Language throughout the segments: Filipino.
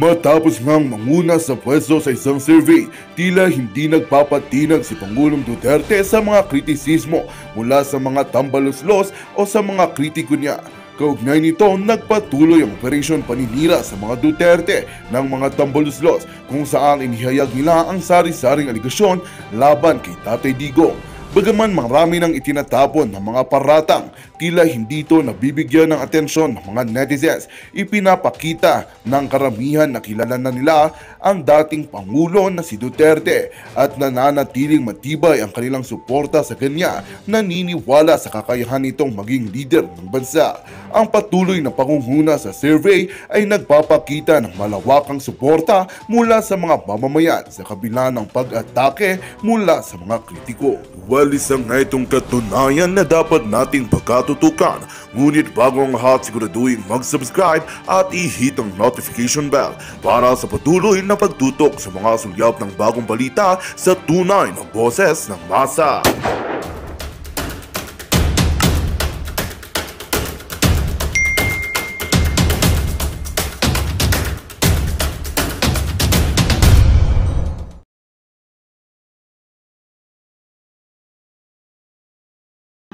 Matapos ngang manguna sa pwesto sa isang survey, tila hindi nagpapatinag si Pangulong Duterte sa mga kritisismo mula sa mga tambaluslos o sa mga kritiko niya. Kaugnay nito, nagpatuloy ang operasyon paninira sa mga Duterte ng mga tambaluslos kung saan inihayag nila ang sari-saring aligasyon laban kay Tatay Digong. Bagaman marami nang itinatapon ng mga paratang, tila hindi ito nabibigyan ng atensyon ng mga netizens. Ipinapakita ng karamihan na kilala na nila ang dating Pangulo na si Duterte at nananatiling matibay ang kanilang suporta sa kanya, naniniwala sa kakayahan nitong maging leader ng bansa. Ang patuloy na pangunguna sa survey ay nagpapakita ng malawakang suporta mula sa mga mamamayan sa kabila ng pag-atake mula sa mga kritiko. Isang na itong katunayan na dapat nating pagkatutukan. Ngunit bago ang lahat, siguraduhin mag-subscribe at i-hit ang notification bell para sa patuloy na pagtutok sa mga sulyap ng bagong balita sa tunay na boses ng masa.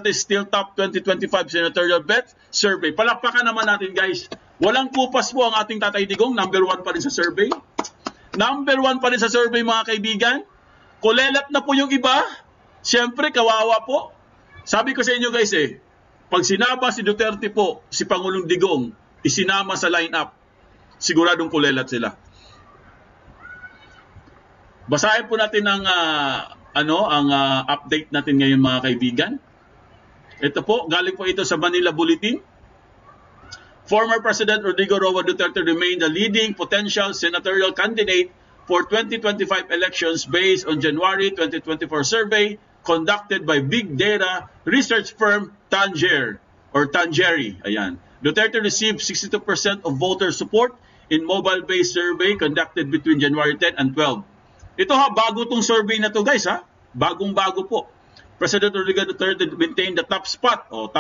Still top 2025 senatorial bet survey. Palakpakan naman natin, guys. Walang kupas po ang ating Tatay Digong. Number 1 pa rin sa survey. Number 1 pa rin sa survey, mga kaibigan. Kulelat na po yung iba. Siyempre, kawawa po. Sabi ko sa inyo, guys, pag sinama si Duterte po, si Pangulong Digong, isinama sa line-up, siguradong kulelat sila. Basahin po natin ang update natin ngayon, mga kaibigan. Ito po, galing po ito sa Manila Bulletin. Former President Rodrigo Roa Duterte remained the leading potential senatorial candidate for 2025 elections based on January 2024 survey conducted by big data research firm Tangerine. Ayan. Duterte received 62% of voter support in mobile-based survey conducted between January 10 and 12. Ito bago tong survey na to, guys, Bagong-bago po. President Rodrigo Duterte maintained the top spot po,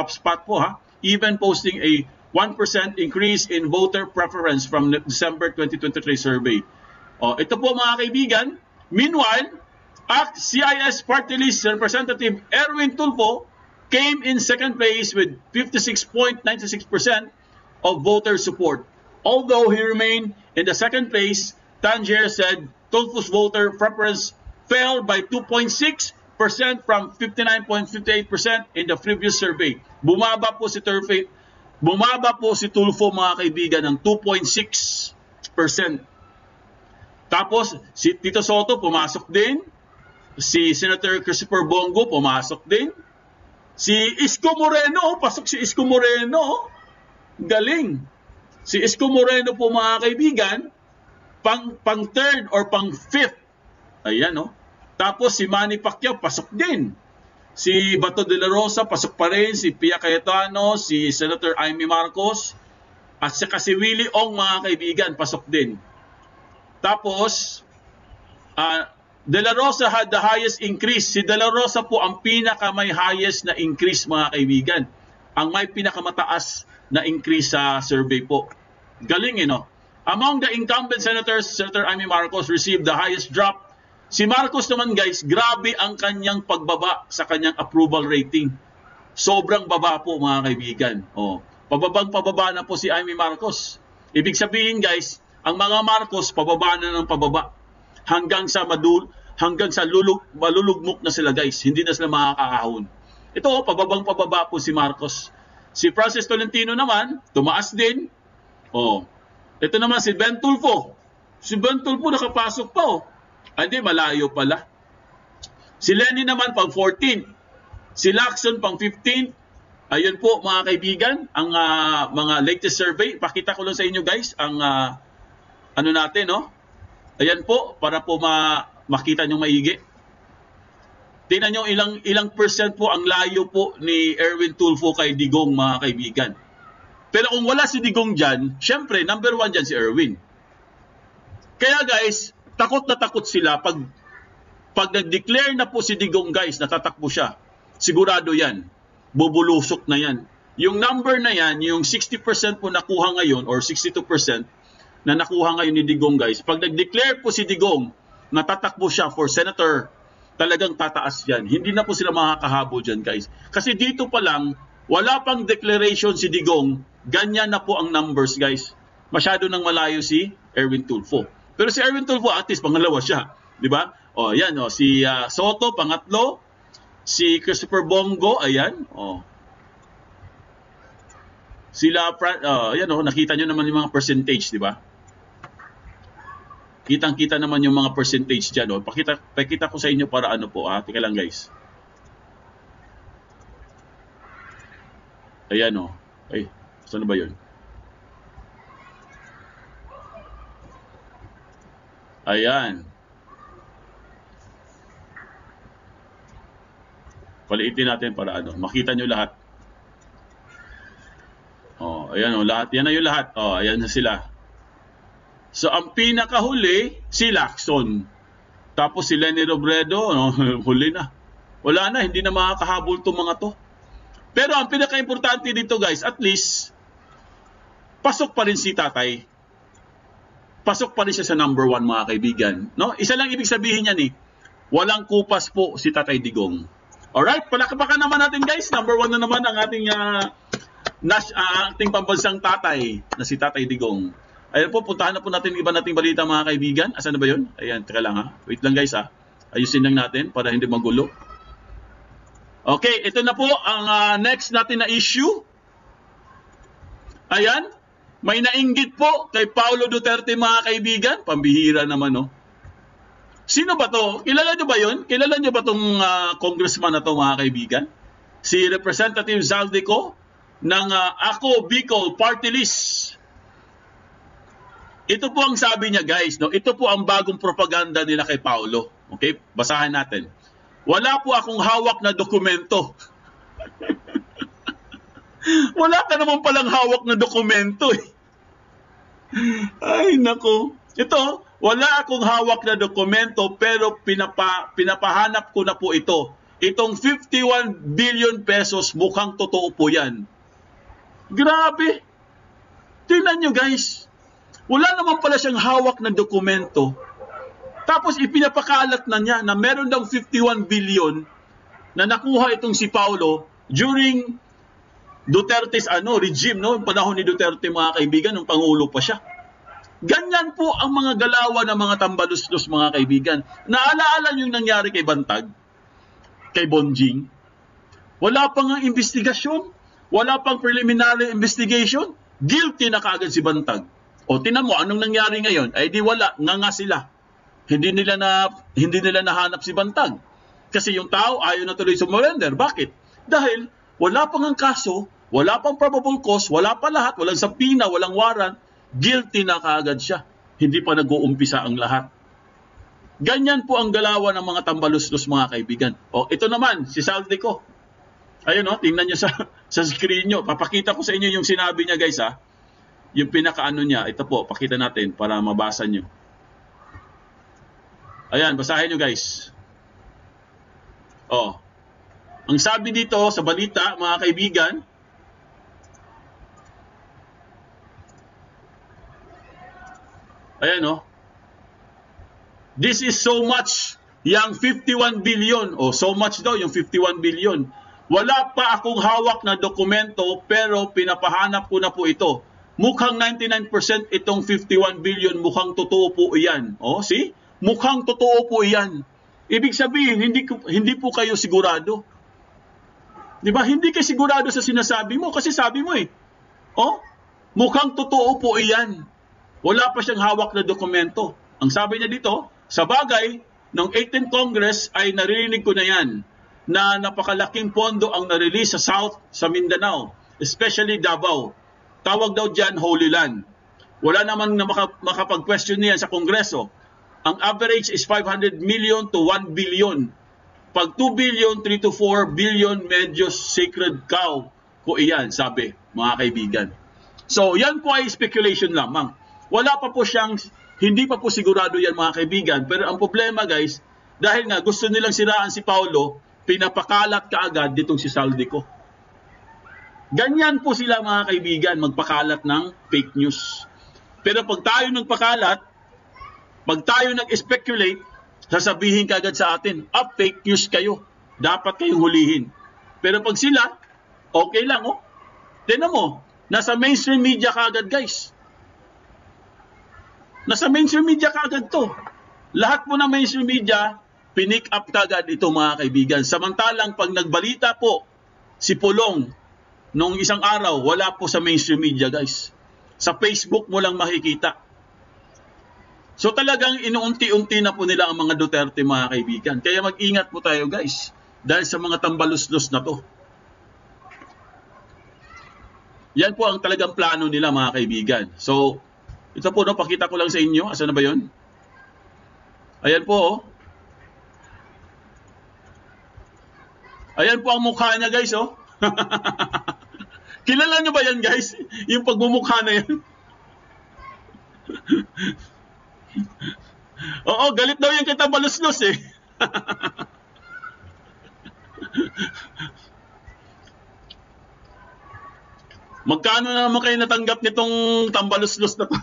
even posting a 1% increase in voter preference from December 2023 survey. Ito po, mga kaibigan. Meanwhile, ACT CIS Party List Representative Erwin Tulfo came in second place with 56.96% of voter support. Although he remained in the second place, Tangier said Tulfo's voter preference fell by 2.6% from 59.58% in the previous survey. Bumaba po si Tulfo, mga kaibigan, ng 2.6%. Tapos si Tito Soto pumasok din, si Senator Christopher Bongo pumasok din, si Isko Moreno, pasok si Isko Moreno, galing. Si Isko Moreno po, mga kaibigan, pang third or pang fifth. Ayan, Tapos si Manny Pacquiao pasok din. Si Bato de la Rosa pasok pa rin, si Pia Cayetano, si Senator Amy Marcos, at saka si Willie Ong, mga kaibigan, pasok din. Tapos De la Rosa had the highest increase. Si De la Rosa po ang may highest na increase, mga kaibigan. Ang may pinakamataas na increase sa survey po. Galing, Among the incumbent senators, Senator Amy Marcos received the highest drop. Si Marcos naman, guys, grabe ang kanyang pagbaba sa kanyang approval rating. Sobrang baba po, mga kaibigan. Pababang-pababa na po si Amy Marcos. Ibig sabihin, guys, ang mga Marcos pababa na ng pababa. Hanggang sa malulugmok na sila, guys. Hindi na sila makakahon. Ito, pababang-pababa po si Marcos. Si Francis Tolentino naman, tumaas din. Ito naman si Ben Tulfo. Si Ben Tulfo nakapasok pa, Hindi, malayo pala. Si Lenny naman pang 14. Si Lacson pang 15. Ayun po, mga kaibigan, ang mga latest survey. Pakita ko lang sa inyo, guys, ang natin, Ayan po, para po makita nyo maigi. Tingnan nyo ilang percent po ang layo po ni Erwin Tulfo kay Digong, mga kaibigan. Pero kung wala si Digong dyan, syempre, number 1 dyan si Erwin. Kaya, guys, takot na takot sila pag nag-declare na po si Digong, guys, natatakbo siya. Sigurado yan. Bubulusok na yan. Yung number na yan, yung 60% po nakuha ngayon or 62%, na nakuha ngayon ni Digong, guys. Pag nag-declare po si Digong na tatakbo siya for senator, talagang tataas yan. Hindi na po sila makakahabol dyan, guys. Kasi dito pa lang, wala pang declaration si Digong, ganyan na po ang numbers, guys. Masyado nang malayo si Erwin Tulfo. Pero si Erwin Tulfo, at least pangalawa siya. Di ba? O, yan, o, si Soto, pangatlo. Si Christopher Bongo, ayan. O. Sila, ayan o, nakita nyo naman yung mga percentage, di ba? Kitang-kita naman yung mga percentage dyan. O. Pakita ko sa inyo para ano po. Tika lang, guys. Ayan o. Ay, saan ba yun? Ayan. Paliitin natin para ano. Makita nyo lahat. O, ayan o. Lahat. Yan na yung lahat. O, ayan na sila. So, ang pinakahuli, si Lacson. Tapos si Leni Robredo, no, huli na. Wala na, hindi na makakahabol itong mga to. Pero ang pinaka-importante dito, guys, at least, pasok pa rin si Tatay. Pasok pa rin siya sa number 1, mga kaibigan. No? Isa lang ibig sabihin niyan walang kupas po si Tatay Digong. Alright, palakpakan naman natin, guys. Number 1 na naman ang ating, ating pambansang tatay na si Tatay Digong. Ayan po, puntahan na po natin iba nating balita, mga kaibigan. Asan na ba yun? Ayan, teka lang ha. Wait lang, guys ha. Ayusin lang natin para hindi magulo. Okay, ito na po ang next natin na issue. Ayan, may nainggit po kay Paulo Duterte, mga kaibigan. Pambihira naman, no? Sino ba to? Kilala nyo ba yun? Kilala nyo ba tong congressman na to, mga kaibigan? Si Representative Zaldico ng Ako Bicol Party List. Ito po ang sabi niya, guys, no? Ito po ang bagong propaganda nila kay Paulo. Okay? Basahin natin. Wala po akong hawak na dokumento. Wala ka naman palang hawak na dokumento eh. Ay, nako. Ito, wala akong hawak na dokumento pero pinapahanap ko na po ito. Itong 51 billion pesos, mukhang totoo po yan. Grabe. Tingnan nyo, guys. Wala naman pala siyang hawak na dokumento. Tapos ipinapakalat na niya na meron daw 51 billion na nakuha itong si Paulo during Duterte's regime, no? Panahon ni Duterte, mga kaibigan, nung pangulo pa siya. Ganyan po ang mga galawan ng mga tambaluslos, mga kaibigan. Naalaala niyo yung nangyari kay Bantag, kay Bonjing? Wala pang investigasyon, wala pang preliminary investigation, guilty na kaagad si Bantag. O tinan mo, anong nangyari ngayon? Ay di wala, nga sila. Hindi nila nahanap si Bantag. Kasi yung tao ayaw na tuloy sumurrender. Bakit? Dahil wala pang ang kaso, wala pang probable cause, wala pa lahat, walang sapina, walang warrant, guilty na kaagad siya. Hindi pa nag-uumpisa ang lahat. Ganyan po ang galawan ng mga tambaluslos, mga kaibigan. O ito naman, si Zaldico. Ayun o, tingnan nyo sa screen nyo. Papakita ko sa inyo yung sinabi niya, guys ha. Yung pinakaano niya, ito po, pakita natin para mabasa nyo. Ayan, basahin nyo, guys. Oh. Ang sabi dito sa balita, mga kaibigan, ayan oh. This is so much, yung 51 billion. O, so much daw, yung 51 billion. Wala pa akong hawak na dokumento, pero pinapahanap ko na po ito. Mukhang 99% itong 51 billion, mukhang totoo po iyan. O, see? Mukhang totoo po iyan. Ibig sabihin, hindi po kayo sigurado. Di ba? Hindi kayo sigurado sa sinasabi mo kasi sabi mo oh, mukhang totoo po iyan. Wala pa siyang hawak na dokumento. Ang sabi niya dito, sa bagay, ng 18th Congress ay naririnig ko na yan na napakalaking pondo ang na-release sa South, sa Mindanao, especially Davao. Tawag daw dyan Holy Land. Wala naman na makapag-question niyan sa Kongreso. Ang average is 500 million to 1 billion. Pag 2 billion, 3 to 4 billion, medyo sacred cow ko iyan, sabi, mga kaibigan. So, yan po ay speculation lamang. Wala pa po siyang, hindi pa po sigurado yan, mga kaibigan. Pero ang problema, guys, dahil nga gusto nilang siraan si Paulo, pinapakalat kaagad ditong si Zaldico. Ganyan po sila, mga kaibigan, magpakalat ng fake news. Pero pag tayo nagpakalat, pag tayo nag-speculate, sasabihin kagad sa atin, fake news kayo. Dapat kayong hulihin. Pero pag sila, okay lang, oh. Tignan mo, nasa mainstream media kagad, guys. Nasa mainstream media kagad to. Lahat po ng mainstream media, pinick up kagad ito, mga kaibigan. Samantalang pag nagbalita po si Pulong nung isang araw, wala po sa mainstream media, guys. Sa Facebook mo lang makikita. So talagang inuunti-unti na po nila ang mga Duterte, mga kaibigan. Kaya mag-ingat po tayo, guys, dahil sa mga tambaluslos na to. Yan po ang talagang plano nila, mga kaibigan. So, ito po, no, pakita ko lang sa inyo. Asan na ba yun? Ayan po, oh. Ayan po ang mukha niya, guys, oh. Kilala nyo ba yan, guys? Yung pagmumukha na yan. Oo, galit daw yung kita baluslos, eh. Magkano na naman kayo natanggap nitong tambaluslos na to?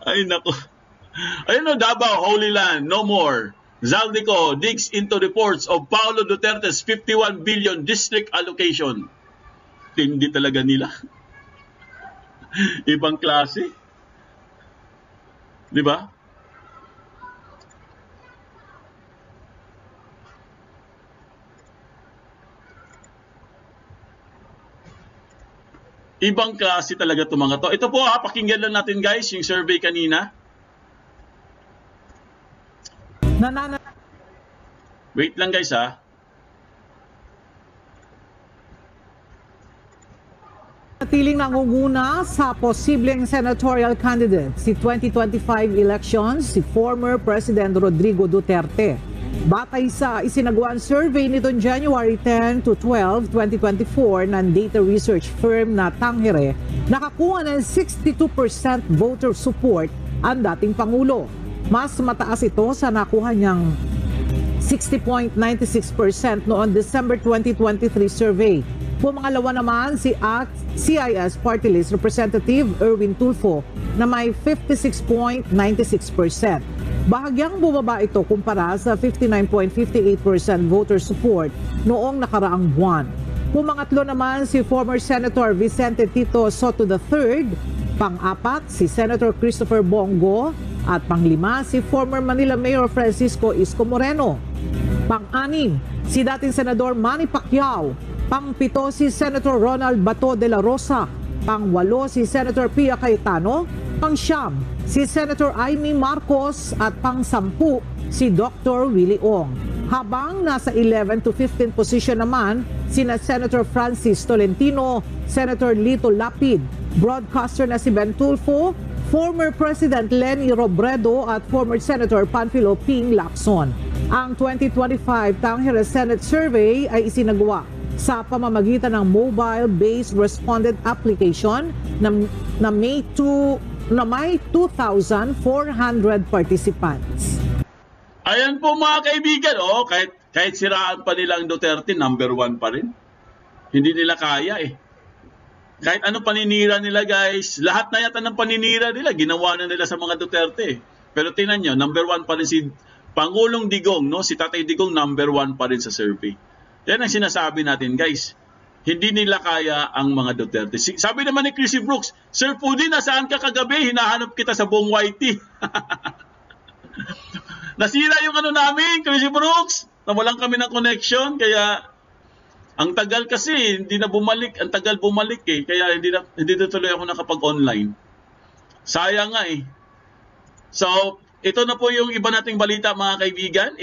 Ay, nako. Ayun, no, Davao, Holy Land, no more. Zaldico digs into reports of Paulo Duterte's 51 billion district allocation. Tindi talaga nila. Ibang klase. Di ba? Ibang klase talaga itong mga to. Ito po, ha, pakinggan lang natin, guys, yung survey kanina. Wait lang, guys, ha. Natiling nangunguna sa posibleng senatorial candidate si 2025 elections si former President Rodrigo Duterte. Batay sa isinagawang survey nitong January 10 to 12, 2024 ng data research firm na Tangere, nakakuha ng 62% voter support ang dating Pangulo. Mas mataas ito sa nakuha niyang 60.96% noong December 2023 survey. Pumangalawa naman si CIS Party List Representative Erwin Tulfo na may 56.96%. Bahagyang bumaba ito kumpara sa 59.58% voter support noong nakaraang buwan. Pumangatlo naman si former Senator Vicente Tito Soto III, pang-apat si Senator Christopher Bongo at pang-lima si former Manila Mayor Francisco Isko Moreno. Pang-anim si dating Senador Manny Pacquiao. Pang-pito si Senator Ronald Bato de la Rosa. Pang-walo si Senator Pia Cayetano. Pang-siyam si Senator Amy Marcos at pang-sampu si Dr. Willie Ong. Habang nasa 11 to 15 position naman sina Senator Francis Tolentino, Senator Lito Lapid, broadcaster na si Ben Tulfo, former President Leni Robredo at former Senator Panfilo Ping Lacson. Ang 2025 Tangere Senate Survey ay isinagawa sa pamamagitan ng mobile-based respondent application na may 2,400 participants. Ayan po, mga kaibigan, oh, kahit siraan pa nila ang Duterte, number 1 pa rin. Hindi nila kaya, eh. Kahit ano paninira nila, guys, lahat na yata ng paninira nila, ginawa na nila sa mga Duterte. Pero tingnan nyo, number 1 pa rin si Pangulong Digong, no? Si Tatay Digong, number 1 pa rin sa survey. Yan ang sinasabi natin, guys. Hindi nila kaya ang mga Duterte. Sabi naman ni Chrissy Brooks, Sir Pudi, nasaan ka kagabi? Hinahanap kita sa buong YT. Nasira yung ano namin, Chrissy Brooks. Nawalan kami ng connection, kaya ang tagal kasi, hindi na bumalik. Ang tagal bumalik, eh. Kaya hindi na tuloy ako nakapag-online. Sayang nga, eh. So, ito na po yung iba nating balita, mga kaibigan.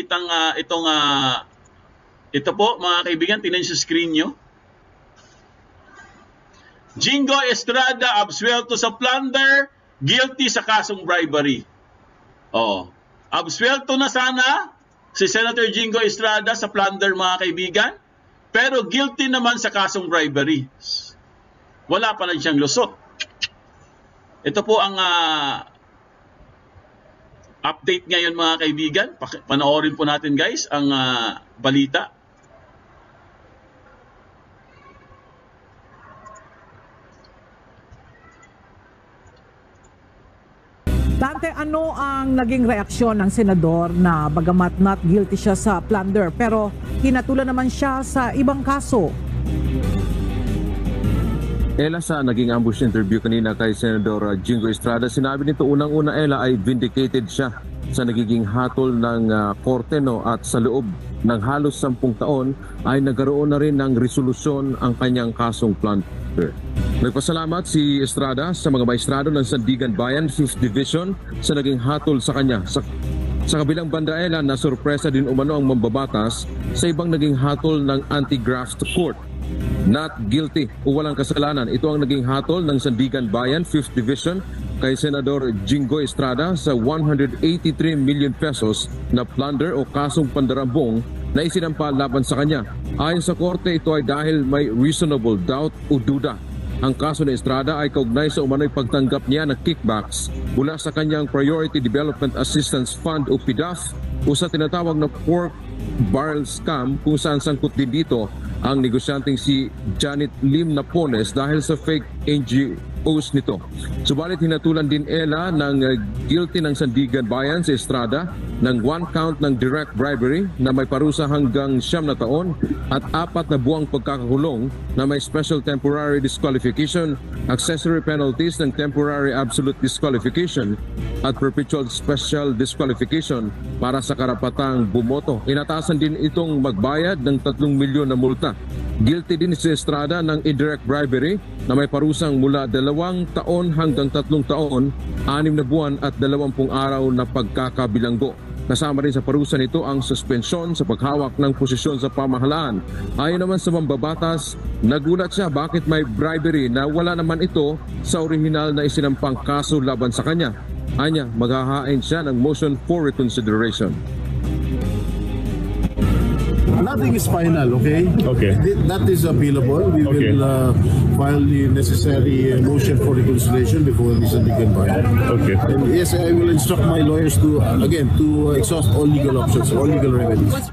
Ito po, mga kaibigan, tingnan sa screen nyo. Jingo Estrada absuelto sa plunder, guilty sa kasong bribery. Oh, absuelto na sana si Senator Jingo Estrada sa plunder, mga kaibigan, pero guilty naman sa kasong bribery. Wala pa lang siyang lusot. Ito po ang update ngayon, mga kaibigan. Panoorin po natin, guys, ang balita. Dante, ano ang naging reaksyon ng senador na bagamat not guilty siya sa plunder pero hinatulan naman siya sa ibang kaso? Ella, sa naging ambush interview kanina kay Senador Jingo Estrada, sinabi nito unang-una Ella ay vindicated siya sa nagiging hatol ng korte at sa loob ng halos 10 taon ay nagkaroon na rin ng resolusyon ang kanyang kasong plunder. Nagpasalamat si Estrada sa mga maestrado ng Sandigan Bayan 5th Division sa naging hatol sa kanya. Sa kabilang banda Ella, na sorpresa din umano ang mambabatas sa ibang naging hatol ng anti-graft court. Not guilty o walang kasalanan. Ito ang naging hatol ng Sandigan Bayan 5th Division kay Senador Jingo Estrada sa 183 million pesos na plunder o kasong pandarambong na isinampa laban sa kanya. Ayon sa korte, ito ay dahil may reasonable doubt o duda. Ang kaso ni Estrada ay kaugnay sa umano'y pagtanggap niya ng kickbacks mula sa kanyang Priority Development Assistance Fund o PDAF o sa tinatawag na pork barrel scam kung saan sangkot din dito ang negosyanteng si Janet Lim Napoles dahil sa fake NGOs nito. Subalit hinatulan din Ella ng guilty ng Sandigan Bayan sa Estrada ng 1 count ng direct bribery na may parusa hanggang 9 na taon at 4 na buwang pagkakakulong na may special temporary disqualification, accessory penalties ng temporary absolute disqualification at perpetual special disqualification para sa karapatang bumoto. Inatasan din itong magbayad ng 3 milyon na multa. Guilty din si Estrada ng indirect bribery na may parusang mula 2 taon hanggang 3 taon, 6 na buwan at 20 araw na pagkakabilanggo. Kasama rin sa parusa nito ang suspensyon sa paghawak ng posisyon sa pamahalaan. Ayon naman sa mambabatas, nagulat siya bakit may bribery na wala naman ito sa orihinal na isinampang kaso laban sa kanya. Anya, maghahain siya ng motion for reconsideration. Nothing is final, okay? Okay. That is appealable. We Okay. will file the necessary motion for reconciliation before the Sandigan Bayan. Okay. And yes, I will instruct my lawyers to, again, to exhaust all legal options, all legal remedies.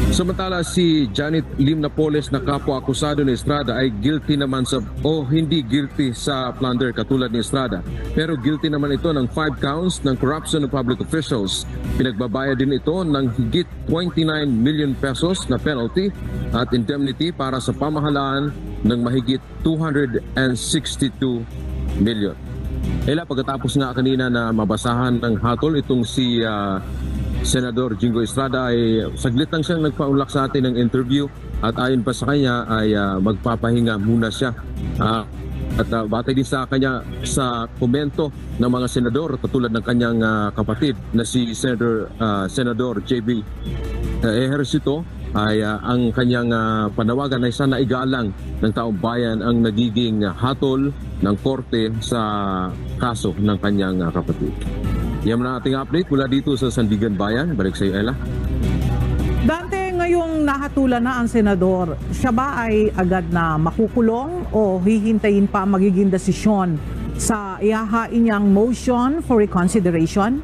Samantala si Janet Lim Napoles na kapwa-akusado ni Estrada ay guilty naman hindi guilty sa plunder katulad ni Estrada. Pero guilty naman ito ng 5 counts ng corruption of public officials. Pinagbabayad din ito ng higit 29 million pesos na penalty at indemnity para sa pamahalaan ng mahigit 262 million. Pagkatapos nga kanina na mabasahan ng hatol itong si Senador Jingo Estrada ay saglit lang siyang nagpaunlak sa atin ng interview at ayon pa sa kanya ay magpapahinga muna siya. At batay din sa kanya sa komento ng mga senador katulad ng kanyang kapatid na si Senador JB Ejercito ay ang kanyang panawagan ay sana igalang ng taong bayan ang nagiging hatol ng korte sa kaso ng kanyang kapatid. Yan na ating update mula dito sa Sandigan Bayan. Balik sa iyo, Ella. Dante, ngayong nahatulan na ang senador, siya ba ay agad na makukulong o hihintayin pa magiging desisyon sa ihahain niyang motion for reconsideration?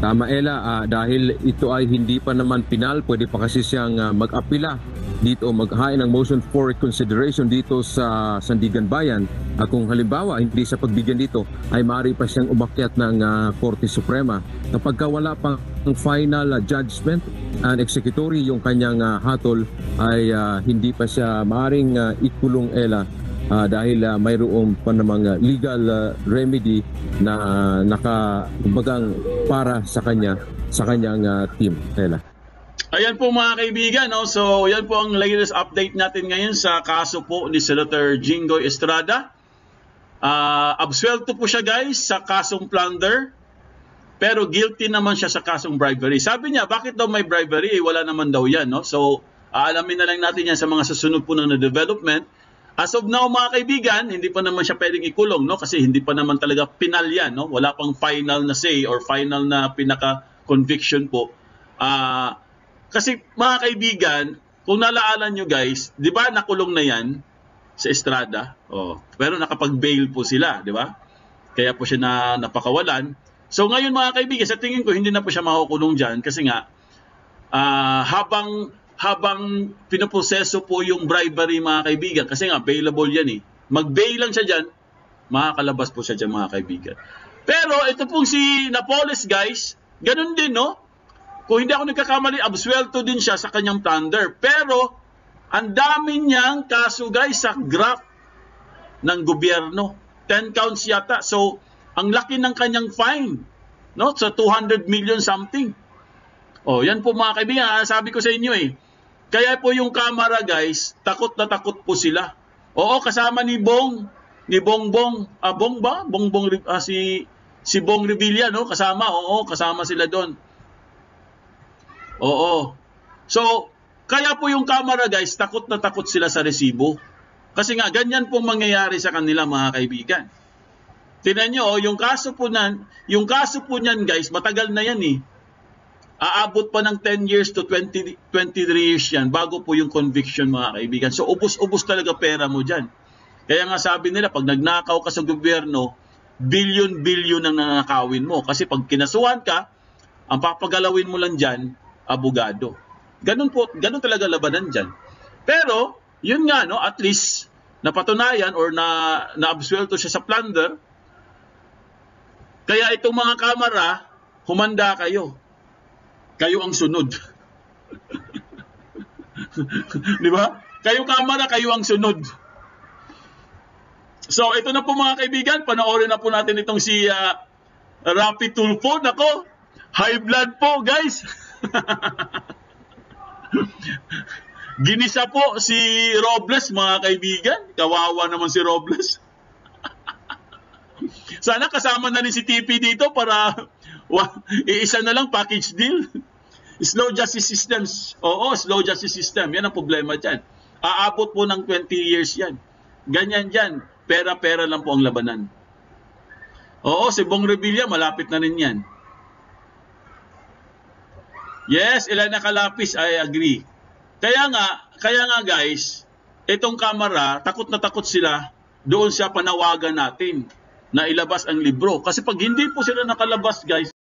Tama, Ella, dahil ito ay hindi pa naman pinal, pwede pa kasi siyang mag-apila dito o maghain ng motion for reconsideration dito sa Sandigan Bayan. At kung halimbawa hindi sa pagbigyan dito ay maaari pa siyang umakyat ng Korte Suprema. Kapag wala pang final judgment and executory yung kanyang hatol ay hindi pa siya maaaring ikulong, Ella, dahil mayroon pa namang legal remedy na nakabagang para sa kanyang team, Ella. Ayan po mga kaibigan, no? So yan po ang latest update natin ngayon sa kaso po ni Senator Jingo Estrada. Absuelto po siya, guys, sa kasong plunder, pero guilty naman siya sa kasong bribery. Sabi niya, bakit daw may bribery? Wala naman daw yan, no? So aalamin na lang natin yan sa mga susunod po na development. As of now mga kaibigan, hindi pa naman siya pwedeng ikulong, no? Kasi hindi pa naman talaga pinal yan, no? Wala pang final na say or final na pinaka-conviction po. Kasi mga kaibigan, kung nalaalan nyo guys, di ba nakulong na yan sa Estrada? Pero nakapag-bail po sila, di ba? Kaya po siya napakawalan. So ngayon mga kaibigan, sa tingin ko hindi na po siya makukulong dyan kasi nga habang pinoproseso po yung bribery mga kaibigan, kasi nga bailable yan eh. Mag-bail lang siya dyan, Makakalabas po siya dyan, mga kaibigan. Pero ito pong si Napoles, guys, ganun din, no? Kung hindi ako nagkakamali, absuelto din siya sa kanyang plunder. Pero, ang dami niyang kaso, guys, sa graft ng gobyerno. 10 counts yata. So, ang laki ng kanyang fine, no? So, 200 million something. Oh, yan po mga kaibigan, sabi ko sa inyo eh. Kaya po yung Kamara, guys, takot na takot po sila. Oo, kasama ni Bongbong, si Bong Revilla, no? Kasama, oo, kasama sila doon. Oo. So, kaya po yung Kamara, guys, takot na takot sila sa resibo. Kasi nga, ganyan pong mangyayari sa kanila, mga kaibigan. Tingnan nyo, yung kaso po niyan, guys, matagal na yan eh. Aabot pa ng 10 years to 23 years yan bago po yung conviction, mga kaibigan. So, ubos-ubos talaga pera mo dyan. Kaya nga sabi nila, pag nagnakaw ka sa gobyerno, billion-billion ang nanakawin mo. Kasi pag kinasuhan ka, ang papagalawin mo lang dyan, abogado. Ganun talaga labanan dyan. Pero, yun nga, no, at least, napatunayan or na-absuelto siya sa plunder. Kaya itong mga Kamara, humanda kayo. Kayo ang sunod. Di ba? Kayo Kamara, kayo ang sunod. So, ito na po mga kaibigan. Panoorin na po natin itong si Rapi Tulfo. Nako, high blood po, guys. Ginisa po si Robles, mga kaibigan. Kawawa naman si Robles. Sana kasama na rin si TP dito para iisa na lang package deal. Slow justice systems. Oo, slow justice system. Yan ang problema dyan. Aabot po ng 20 years yan. Ganyan dyan. Pera-pera lang po ang labanan. Oo, si Bong Revilla, malapit na rin yan. Yes, Elena Calapis, I agree. Kaya nga guys, itong Kamara, takot na takot sila doon sa panawagan natin na ilabas ang libro. Kasi pag hindi po sila nakalabas, guys,